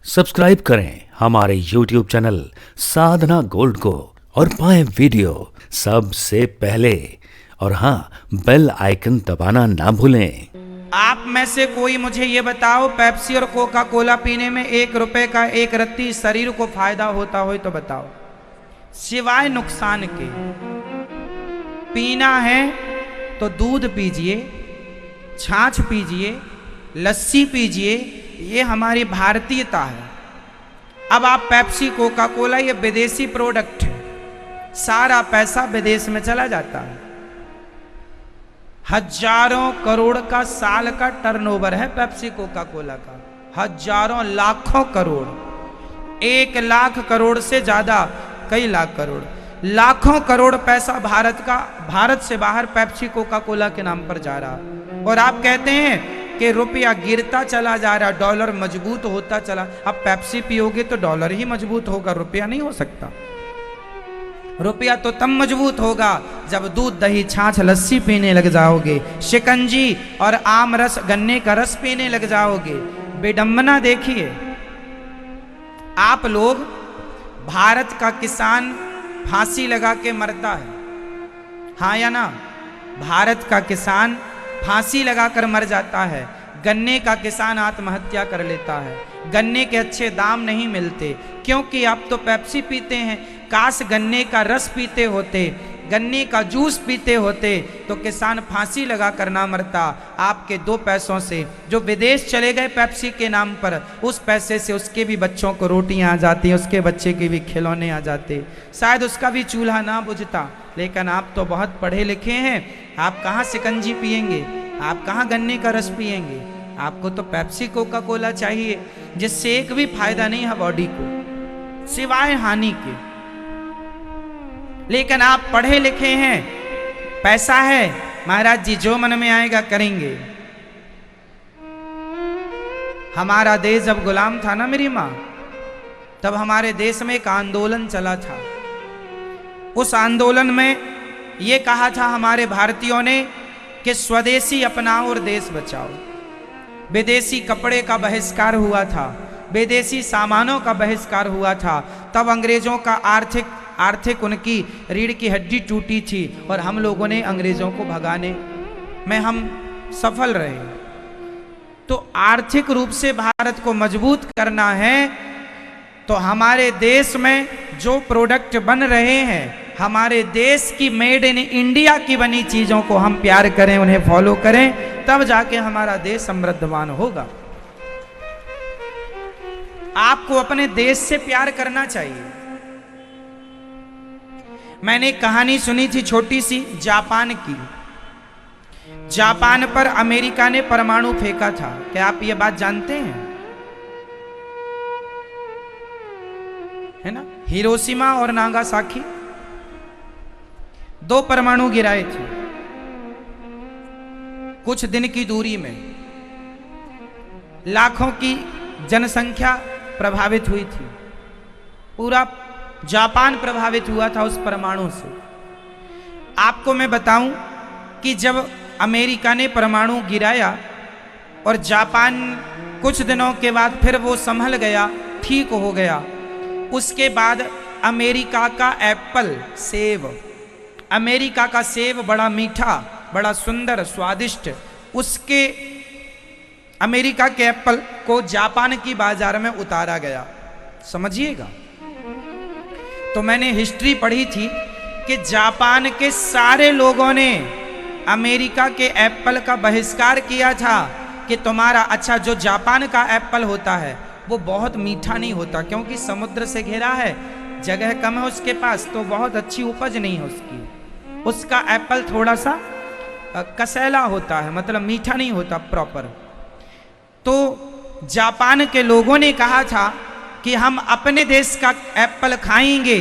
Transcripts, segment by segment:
Subscribe करें हमारे YouTube channel साधना gold को और पाएं वीडियो सबसे पहले। और हाँ, बेल आइकन दबाना ना भूलें। आप में से कोई मुझे ये बताओ, पेप्सी और कोका कोला पीने में 1 रुपए का एक रत्ती शरीर को फायदा होता हो तो बताओ, सिवाय नुकसान के। पीना है तो दूध पीजिए, छाछ पीजिए, लस्सी पीजिए, ये हमारी भारतीयता है। अब आप पेप्सी कोका कोला, ये विदेशी प्रोडक्ट है, सारा पैसा विदेश में चला जाता है। हजारों करोड़ का साल का टर्नओवर है पेप्सी कोका कोला का, हजारों लाखों करोड़, 1 लाख करोड़ से ज्यादा, कई लाख करोड़, लाखों करोड़ पैसा भारत का, भारत से बाहर पेप्सी कोका कोला के नाम पर जा रहा। और आप कहते हैं कि रुपया गिरता चला जा रहा, डॉलर मजबूत होता चला। अब पेप्सी पियोगे तो डॉलर ही मजबूत होगा, रुपया नहीं हो सकता। रुपया तो तब मजबूत होगा जब दूध दही छाछ लस्सी पीने लग जाओगे, शिकंजी और आम रस गन्ने का रस पीने लग जाओगे। विडंबना देखिए, आप लोग, भारत का किसान फांसी लगा के मरता है, हाँ या ना? भारत का किसान फांसी लगाकर मर जाता है। गन्ने का किसान आत्महत्या कर लेता है, गन्ने के अच्छे दाम नहीं मिलते, क्योंकि आप तो पेप्सी पीते हैं। काश गन्ने का रस पीते होते, गन्ने का जूस पीते होते तो किसान फांसी लगा कर ना मरता। आपके 2 पैसों से जो विदेश चले गए पेप्सी के नाम पर, उस पैसे से उसके भी बच्चों को रोटियां आ जाती, उसके बच्चे के भी खिलौने आ जाते, शायद उसका भी चूल्हा ना बुझता। लेकिन आप तो बहुत पढ़े लिखे हैं, आप कहाँ शिकंजी पिएंगे, आप कहाँ गन्ने का रस पिएंगे? आपको तो पेप्सी कोका कोला चाहिए, जिससे एक भी फायदा नहीं है बॉडी को, सिवाय हानि के। लेकिन आप पढ़े लिखे हैं, पैसा है, महाराज जी जो मन में आएगा करेंगे। हमारा देश जब गुलाम था ना मेरी माँ, तब हमारे देश में एक आंदोलन चला था। उस आंदोलन में ये कहा था हमारे भारतीयों ने कि स्वदेशी अपनाओ और देश बचाओ। विदेशी कपड़े का बहिष्कार हुआ था, विदेशी सामानों का बहिष्कार हुआ था। तब अंग्रेजों का आर्थिक उनकी रीढ़ की हड्डी टूटी थी और हम लोगों ने अंग्रेजों को भगाने में हम सफल रहे। तो आर्थिक रूप से भारत को मजबूत करना है तो हमारे देश में जो प्रोडक्ट बन रहे हैं, हमारे देश की मेड इन इंडिया की बनी चीजों को हम प्यार करें, उन्हें फॉलो करें, तब जाके हमारा देश समृद्धवान होगा। आपको अपने देश से प्यार करना चाहिए। मैंने एक कहानी सुनी थी छोटी सी, जापान की। जापान पर अमेरिका ने परमाणु फेंका था। क्या आप ये बात जानते हैं? है ना, हिरोशिमा और नागासाकी, 2 परमाणु गिराए थे कुछ दिन की दूरी में। लाखों की जनसंख्या प्रभावित हुई थी, पूरा जापान प्रभावित हुआ था उस परमाणु से। आपको मैं बताऊं कि जब अमेरिका ने परमाणु गिराया और जापान कुछ दिनों के बाद फिर वो संभल गया, ठीक हो गया। उसके बाद अमेरिका का एप्पल, सेब, अमेरिका का सेब बड़ा मीठा, बड़ा सुंदर, स्वादिष्ट, उसके अमेरिका के एप्पल को जापान की बाजार में उतारा गया। समझिएगा। तो मैंने हिस्ट्री पढ़ी थी कि जापान के सारे लोगों ने अमेरिका के एप्पल का बहिष्कार किया था कि तुम्हारा, अच्छा जो जापान का एप्पल होता है वो बहुत मीठा नहीं होता, क्योंकि समुद्र से घिरा है, जगह कम है उसके पास, तो बहुत अच्छी उपज नहीं है उसकी। उसका एप्पल थोड़ा सा कसैला होता है, मतलब मीठा नहीं होता प्रॉपर। तो जापान के लोगों ने कहा था कि हम अपने देश का एप्पल खाएंगे।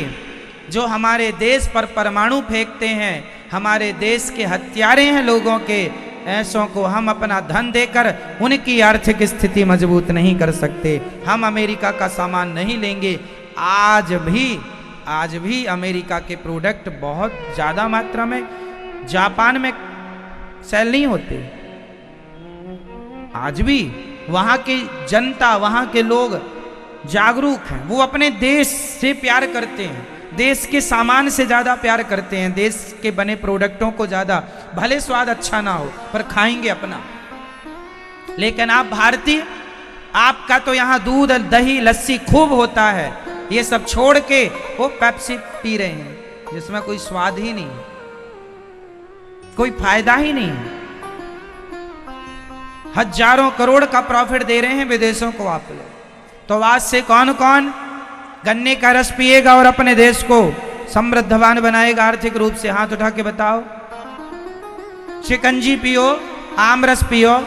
जो हमारे देश पर परमाणु फेंकते हैं, हमारे देश के हत्यारे हैं लोगों के, ऐसों को हम अपना धन देकर उनकी आर्थिक स्थिति मजबूत नहीं कर सकते। हम अमेरिका का सामान नहीं लेंगे। आज भी अमेरिका के प्रोडक्ट बहुत ज़्यादा मात्रा में जापान में सेल नहीं होते। आज भी वहाँ की जनता, वहाँ के लोग जागरूक हैं, वो अपने देश से प्यार करते हैं, देश के सामान से ज़्यादा प्यार करते हैं, देश के बने प्रोडक्टों को ज़्यादा, भले स्वाद अच्छा ना हो पर खाएंगे अपना। लेकिन आप भारतीय, आपका तो यहाँ दूध दही लस्सी खूब होता है, ये सब छोड़ के वो पेप्सी पी रहे हैं जिसमें कोई स्वाद ही नहीं है, कोई फायदा ही नहीं है। हजारों करोड़ का प्रॉफिट दे रहे हैं विदेशों को आप लोग। तो आज से कौन कौन गन्ने का रस पिएगा और अपने देश को समृद्धवान बनाएगा आर्थिक रूप से? हाथ उठा के बताओ। शिकंजी पियो, आम रस पियो,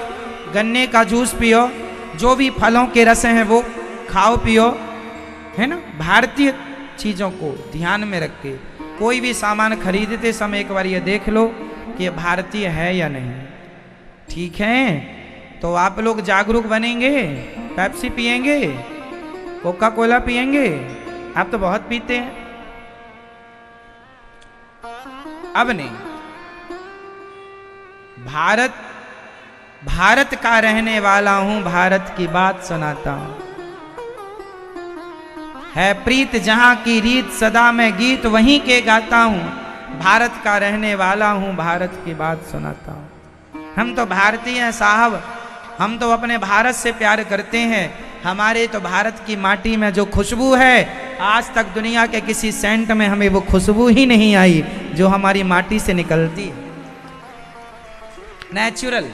गन्ने का जूस पियो, जो भी फलों के रस हैं वो खाओ पियो, है ना। भारतीय चीज़ों को ध्यान में रख के कोई भी सामान खरीदते समय एक बार ये देख लो कि ये भारतीय है या नहीं। ठीक है, तो आप लोग जागरूक बनेंगे, पेप्सी पिएंगे, कोका कोला पिएंगे, आप तो बहुत पीते हैं। अब नहीं, भारत का रहने वाला हूं, भारत की बात सुनाता हूं। है प्रीत जहां की रीत, सदा मैं गीत वहीं के गाता हूं। भारत का रहने वाला हूं, भारत की बात सुनाता हूं। हम तो भारतीय हैं साहब, हम तो अपने भारत से प्यार करते हैं। हमारे तो भारत की माटी में जो खुशबू है, आज तक दुनिया के किसी सेंट में हमें वो खुशबू ही नहीं आई जो हमारी माटी से निकलती है, नेचुरल।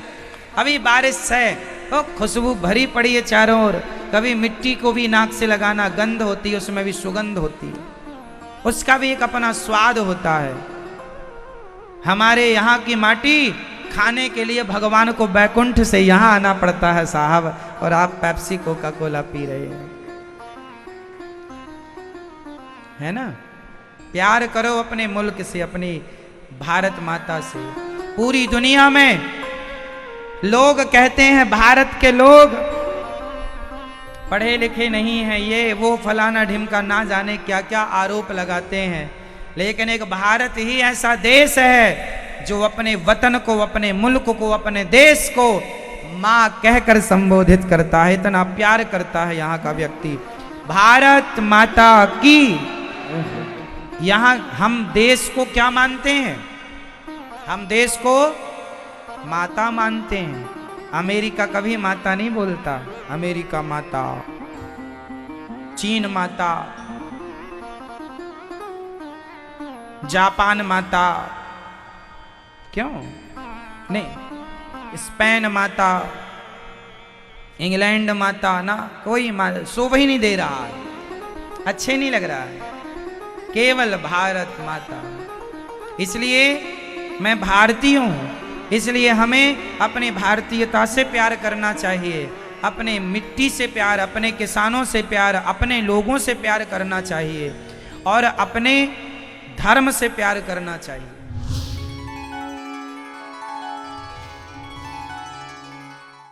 अभी बारिश है तो खुशबू भरी पड़ी है चारों ओर। कभी मिट्टी को भी नाक से लगाना, गंध होती है, उसमें भी सुगंध होती है, उसका भी एक अपना स्वाद होता है। हमारे यहाँ की माटी खाने के लिए भगवान को बैकुंठ से यहाँ आना पड़ता है साहब, और आप पेप्सी कोका कोला पी रहे हैं, है ना। प्यार करो अपने मुल्क से, अपनी भारत माता से। पूरी दुनिया में लोग कहते हैं भारत के लोग पढ़े लिखे नहीं हैं, ये वो फलाना ढिमका, ना जाने क्या क्या आरोप लगाते हैं। लेकिन एक भारत ही ऐसा देश है जो अपने वतन को, अपने मुल्क को, अपने देश को माँ कहकर संबोधित करता है। इतना प्यार करता है यहाँ का व्यक्ति। भारत माता की। यहाँ हम देश को क्या मानते हैं? हम देश को माता मानते हैं। अमेरिका कभी माता नहीं बोलता, अमेरिका माता, चीन माता, जापान माता, क्यों नहीं, स्पेन माता, इंग्लैंड माता, ना कोई माता शोभा ही नहीं दे रहा है, अच्छे नहीं लग रहा है, केवल भारत माता। इसलिए मैं भारतीय हूँ, इसलिए हमें अपनी भारतीयता से प्यार करना चाहिए, अपने मिट्टी से प्यार, अपने किसानों से प्यार, अपने लोगों से प्यार करना चाहिए और अपने धर्म से प्यार करना चाहिए।